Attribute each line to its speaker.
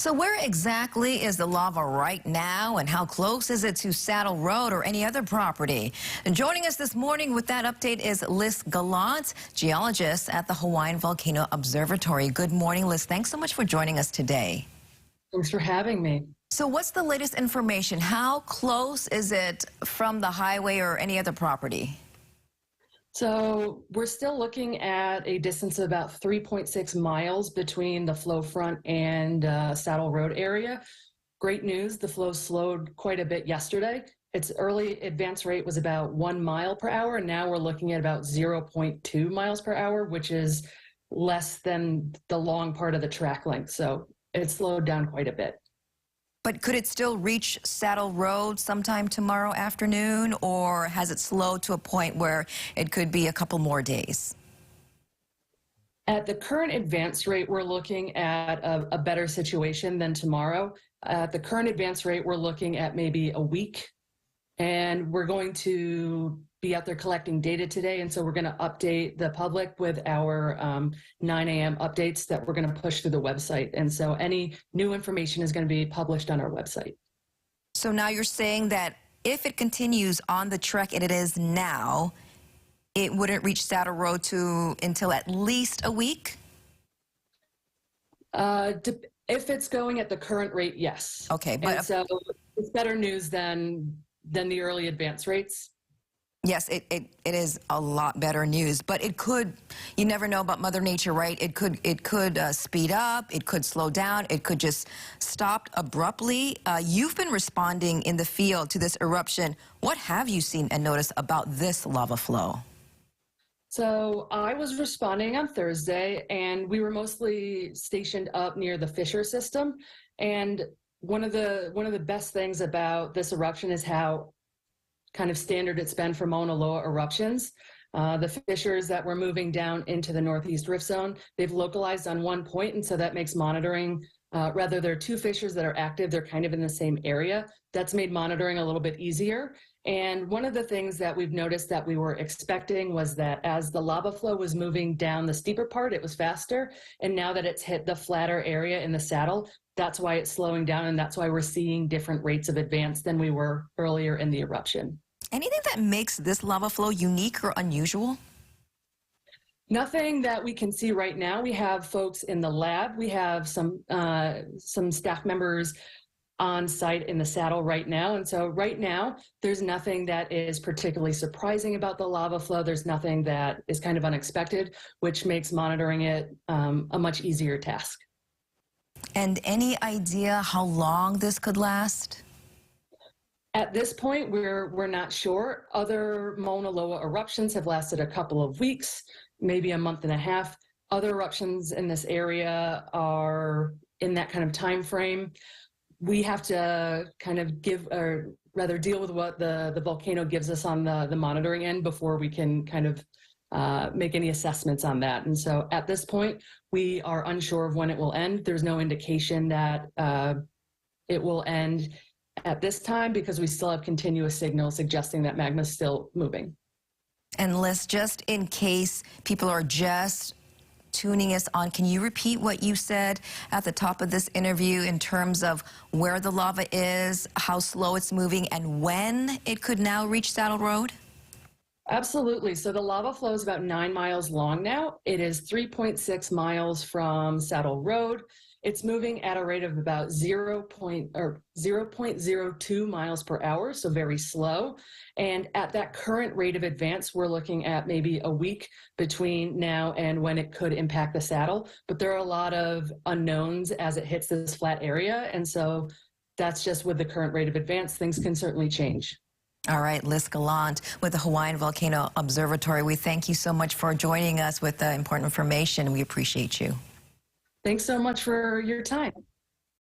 Speaker 1: So where exactly is the lava right now, and how close is it to Saddle Road or any other property? And joining us this morning with that update is Liz Gallant, geologist at the Hawaiian Volcano Observatory. Good morning, Liz. Thanks so much for joining us today.
Speaker 2: Thanks for having me.
Speaker 1: So what's the latest information? How close is it from the highway or any other property?
Speaker 2: So we're still looking at a distance of about 3.6 miles between the flow front and Saddle Road area. Great news, the flow slowed quite a bit yesterday. Its early advance rate was about 1 mile per hour, and now we're looking at about 0.2 miles per hour, which is less than the long part of the track length. So it slowed down quite a bit.
Speaker 1: But could it still reach Saddle Road sometime tomorrow afternoon, or has it slowed to a point where it could be a couple more days?
Speaker 2: At the current advance rate, we're looking at a better situation than tomorrow. At the current advance rate, we're looking at maybe a week, and we're going to be out there collecting data today. And so we're going to update the public with our 9 a.m. updates that we're going to push through the website. And so any new information is going to be published on our website.
Speaker 1: So now you're saying that if it continues on the trek it is now, it wouldn't reach Saddle Road until at least a week?
Speaker 2: If it's going at the current rate, yes.
Speaker 1: Okay, but
Speaker 2: and so it's better news than the early advance rates.
Speaker 1: Yes, it is a lot better news, but it could, you never know about Mother Nature, right? It could speed up, it could slow down, it could just stop abruptly. You've been responding in the field to this eruption. What have you seen and noticed about this lava flow?
Speaker 2: So I was responding on Thursday, and we were mostly stationed up near the fissure system. And one of the best things about this eruption is how kind of standard it's been for Mauna Loa eruptions. The fissures that were moving down into the Northeast Rift Zone, they've localized on one point, and so that makes monitoring, rather there are two fissures that are active, they're kind of in the same area. That's made monitoring a little bit easier. And one of the things that we've noticed that we were expecting was that as the lava flow was moving down the steeper part, it was faster. And now that it's hit the flatter area in the saddle, that's why it's slowing down, and that's why we're seeing different rates of advance than we were earlier in the eruption.
Speaker 1: Anything that makes this lava flow unique or unusual?
Speaker 2: Nothing that we can see right now. We have folks in the lab. We have some staff members on site in the saddle right now. And so right now, there's nothing that is particularly surprising about the lava flow. There's nothing that is kind of unexpected, which makes monitoring it a much easier task.
Speaker 1: And any idea how long this could last?
Speaker 2: At this point, we're not sure. Other Mauna Loa eruptions have lasted a couple of weeks, maybe a month and a half. Other eruptions in this area are in that kind of time frame. We have to kind of deal with what the volcano gives us on the monitoring end before we can kind of make any assessments on that. And so at this point, we are unsure of when it will end. There's no indication that it will end at this time because we still have continuous signals suggesting that magma is still moving.
Speaker 1: And Liz, just in case people are just tuning us on, can you repeat what you said at the top of this interview in terms of where the lava is, how slow it's moving, and when it could now reach Saddle Road?
Speaker 2: Absolutely. So the lava flow is about 9 miles long now. It is 3.6 miles from Saddle Road. It's moving at a rate of about 0.02 miles per hour, so very slow. And at that current rate of advance, we're looking at maybe a week between now and when it could impact the saddle. But there are a lot of unknowns as it hits this flat area. And so that's just with the current rate of advance, things can certainly change.
Speaker 1: All right, Liz Gallant with the Hawaiian Volcano Observatory. We thank you so much for joining us with the important information. We appreciate you.
Speaker 2: Thanks so much for your time.